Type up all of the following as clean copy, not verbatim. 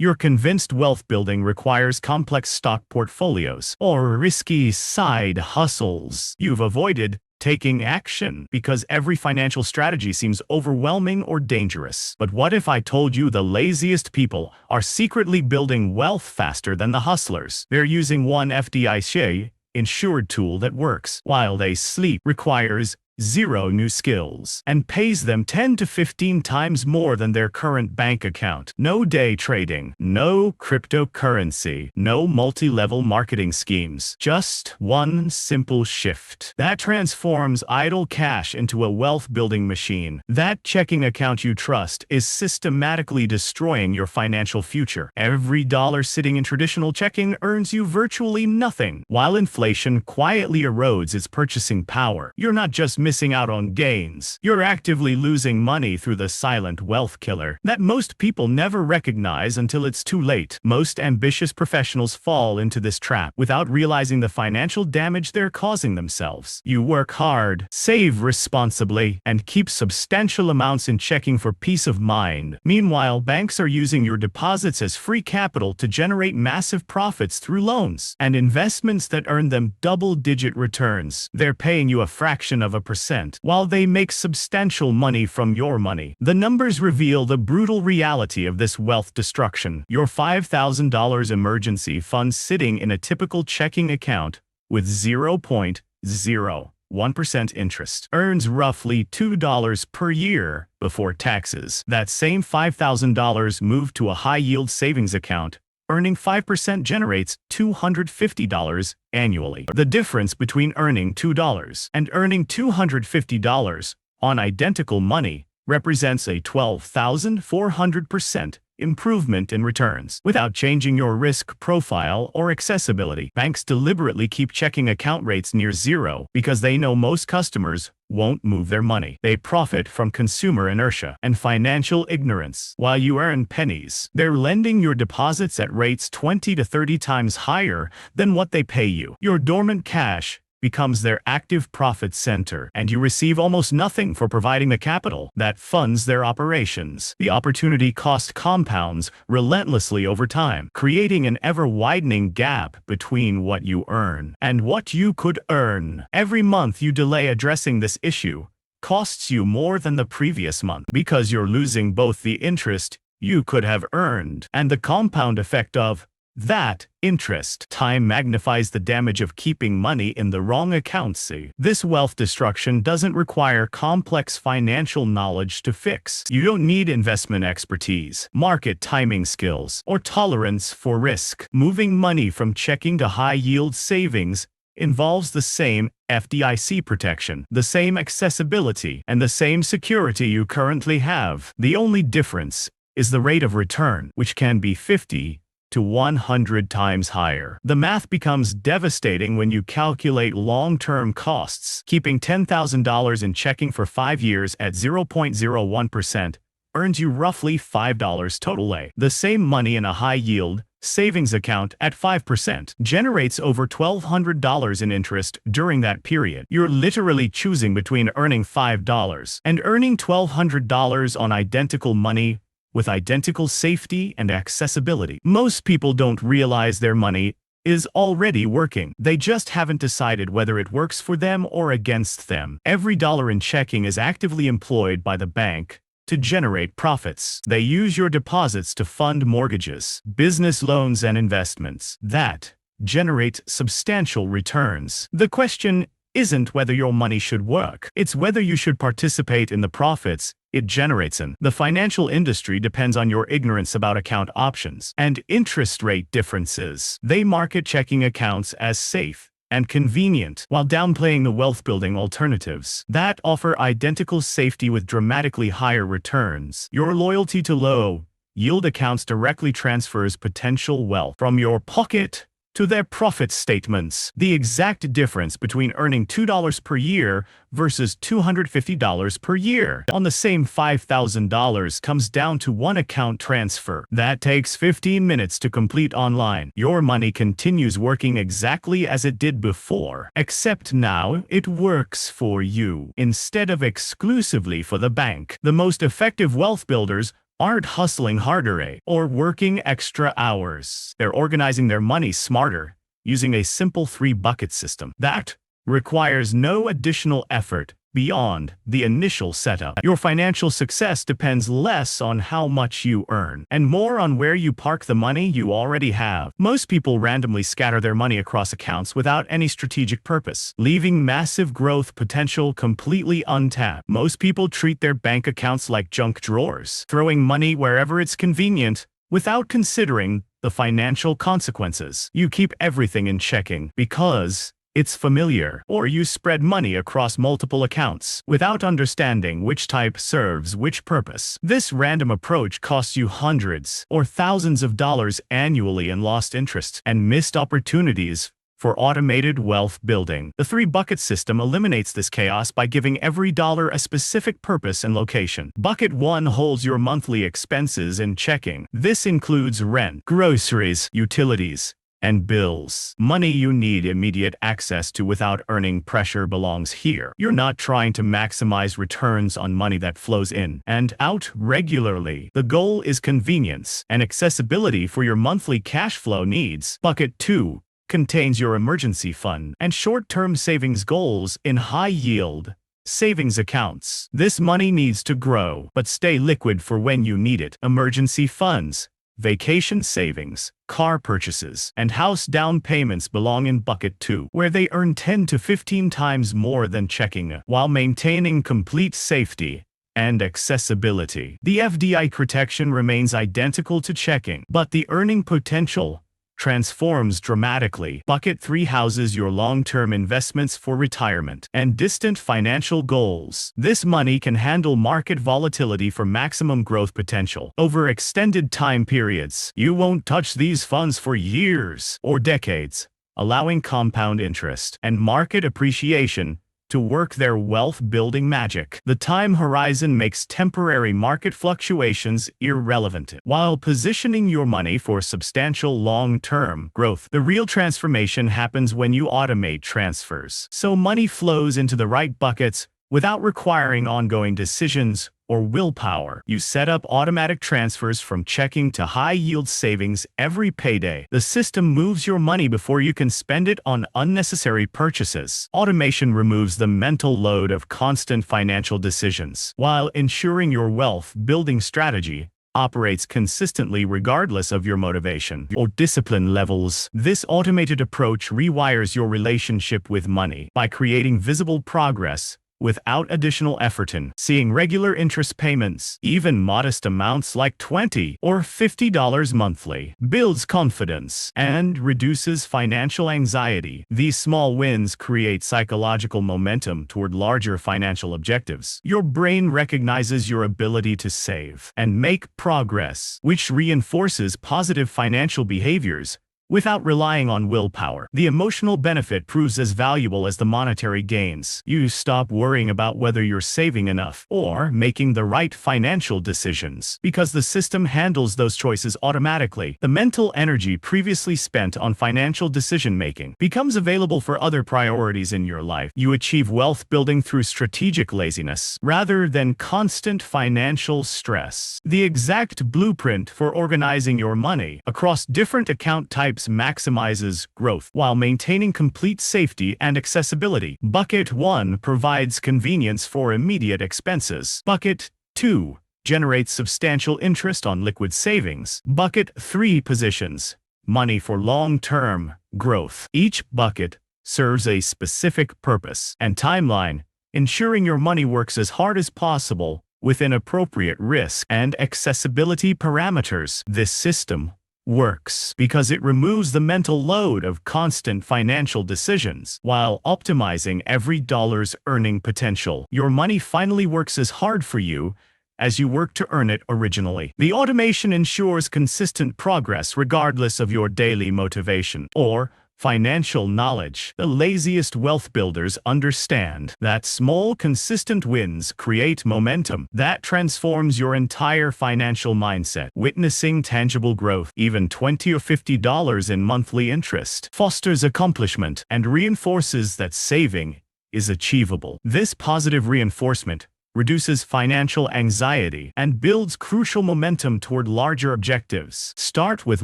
You're convinced wealth building requires complex stock portfolios or risky side hustles. You've avoided taking action because every financial strategy seems overwhelming or dangerous. But what if I told you the laziest people are secretly building wealth faster than the hustlers? They're using one FDIC insured tool that works while they sleep, requires zero new skills, and pays them 10 to 15 times more than their current bank account. No day trading, no cryptocurrency, no multi-level marketing schemes. Just one simple shift that transforms idle cash into a wealth-building machine. That checking account you trust is systematically destroying your financial future. Every dollar sitting in traditional checking earns you virtually nothing, while inflation quietly erodes its purchasing power. You're not just missing out on gains. You're actively losing money through the silent wealth killer that most people never recognize until it's too late. Most ambitious professionals fall into this trap without realizing the financial damage they're causing themselves. You work hard, save responsibly, and keep substantial amounts in checking for peace of mind. Meanwhile, banks are using your deposits as free capital to generate massive profits through loans and investments that earn them double-digit returns. They're paying you a fraction of a percent while they make substantial money from your money. The numbers reveal the brutal reality of this wealth destruction. Your $5,000 emergency fund sitting in a typical checking account with 0.01% interest earns roughly $2 per year before taxes. That same $5,000 moved to a high-yield savings account earning 5% generates $250 annually. The difference between earning $2 and earning $250 on identical money represents a 12,400% improvement in returns without changing your risk profile or accessibility. Banks deliberately keep checking account rates near zero because they know most customers won't move their money. They profit from consumer inertia and financial ignorance. While you earn pennies, they're lending your deposits at rates 20 to 30 times higher than what they pay you. Your dormant cash becomes their active profit center, and you receive almost nothing for providing the capital that funds their operations. The opportunity cost compounds relentlessly over time, creating an ever-widening gap between what you earn and what you could earn. Every month you delay addressing this issue costs you more than the previous month because you're losing both the interest you could have earned and the compound effect of that interest. Time magnifies the damage of keeping money in the wrong accounts. This wealth destruction doesn't require complex financial knowledge to fix. You don't need investment expertise, market timing skills, or tolerance for risk. Moving money from checking to high-yield savings involves the same FDIC protection, the same accessibility, and the same security you currently have. The only difference is the rate of return, which can be 50 to 100 times higher. The math becomes devastating when you calculate long-term costs. Keeping $10,000 in checking for 5 years at 0.01% earns you roughly $5 total. The same money in a high-yield savings account at 5% generates over $1,200 in interest during that period. You're literally choosing between earning $5 and earning $1,200 on identical money with identical safety and accessibility. Most people don't realize their money is already working. They just haven't decided whether it works for them or against them. Every dollar in checking is actively employed by the bank to generate profits. They use your deposits to fund mortgages, business loans, and investments that generate substantial returns. The question isn't whether your money should work. It's whether you should participate in the profits it generates. In the financial industry depends on your ignorance about account options and interest rate differences. They market checking accounts as safe and convenient while downplaying the wealth-building alternatives that offer identical safety with dramatically higher returns. Your loyalty to low-yield accounts directly transfers potential wealth from your pocket to their profit statements. The exact difference between earning $2 per year versus $250 per year on the same $5,000 comes down to one account transfer. That takes 15 minutes to complete online. Your money continues working exactly as it did before, except now it works for you instead of exclusively for the bank. The most effective wealth builders aren't hustling harder or working extra hours. They're organizing their money smarter, using a simple three-bucket system that requires no additional effort beyond the initial setup. Your financial success depends less on how much you earn and more on where you park the money you already have. Most people randomly scatter their money across accounts without any strategic purpose, leaving massive growth potential completely untapped. Most people treat their bank accounts like junk drawers, throwing money wherever it's convenient without considering the financial consequences. You keep everything in checking because it's familiar, or you spread money across multiple accounts without understanding which type serves which purpose. This random approach costs you hundreds or thousands of dollars annually in lost interest and missed opportunities for automated wealth building. The three-bucket system eliminates this chaos by giving every dollar a specific purpose and location. Bucket 1 holds your monthly expenses in checking. This includes rent, groceries, utilities, and bills. Money you need immediate access to without earning pressure belongs here. You're not trying to maximize returns on money that flows in and out regularly. The goal is convenience and accessibility for your monthly cash flow needs. Bucket 2 contains your emergency fund and short-term savings goals in high-yield savings accounts. This money needs to grow, but stay liquid for when you need it. Emergency funds, vacation savings, car purchases, and house down payments belong in Bucket 2, where they earn 10 to 15 times more than checking, while maintaining complete safety and accessibility. The FDI protection remains identical to checking, but the earning potential transforms dramatically. Bucket 3 houses your long-term investments for retirement and distant financial goals. This money can handle market volatility for maximum growth potential over extended time periods. You won't touch these funds for years or decades, allowing compound interest and market appreciation to work their wealth-building magic. The time horizon makes temporary market fluctuations irrelevant, while positioning your money for substantial long-term growth. The real transformation happens when you automate transfers, so money flows into the right buckets without requiring ongoing decisions or willpower. You set up automatic transfers from checking to high-yield savings every payday. The system moves your money before you can spend it on unnecessary purchases. Automation removes the mental load of constant financial decisions, while ensuring your wealth-building strategy operates consistently regardless of your motivation or discipline levels. This automated approach rewires your relationship with money by creating visible progress without additional effort in seeing regular interest payments, even modest amounts like $20 or $50 monthly, builds confidence and reduces financial anxiety. These small wins create psychological momentum toward larger financial objectives. Your brain recognizes your ability to save and make progress, which reinforces positive financial behaviors without relying on willpower. The emotional benefit proves as valuable as the monetary gains. You stop worrying about whether you're saving enough or making the right financial decisions, because the system handles those choices automatically. The mental energy previously spent on financial decision-making becomes available for other priorities in your life. You achieve wealth building through strategic laziness rather than constant financial stress. The exact blueprint for organizing your money across different account types maximizes growth while maintaining complete safety and accessibility. Bucket 1 provides convenience for immediate expenses. Bucket 2 generates substantial interest on liquid savings. Bucket 3 positions money for long-term growth. Each bucket serves a specific purpose and timeline, ensuring your money works as hard as possible within appropriate risk and accessibility parameters. This system works because it removes the mental load of constant financial decisions while optimizing every dollar's earning potential. Your money finally works as hard for you as you work to earn it originally. The automation ensures consistent progress regardless of your daily motivation or financial knowledge. The laziest wealth builders understand that small, consistent wins create momentum that transforms your entire financial mindset. Witnessing tangible growth, even $20 or $50 in monthly interest, fosters accomplishment and reinforces that saving is achievable. This positive reinforcement reduces financial anxiety, and builds crucial momentum toward larger objectives. Start with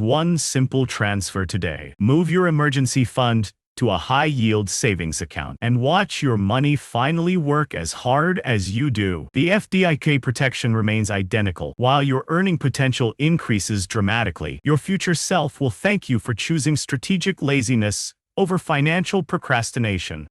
one simple transfer today. Move your emergency fund to a high-yield savings account and watch your money finally work as hard as you do. The FDIK protection remains identical, while your earning potential increases dramatically. Your future self will thank you for choosing strategic laziness over financial procrastination.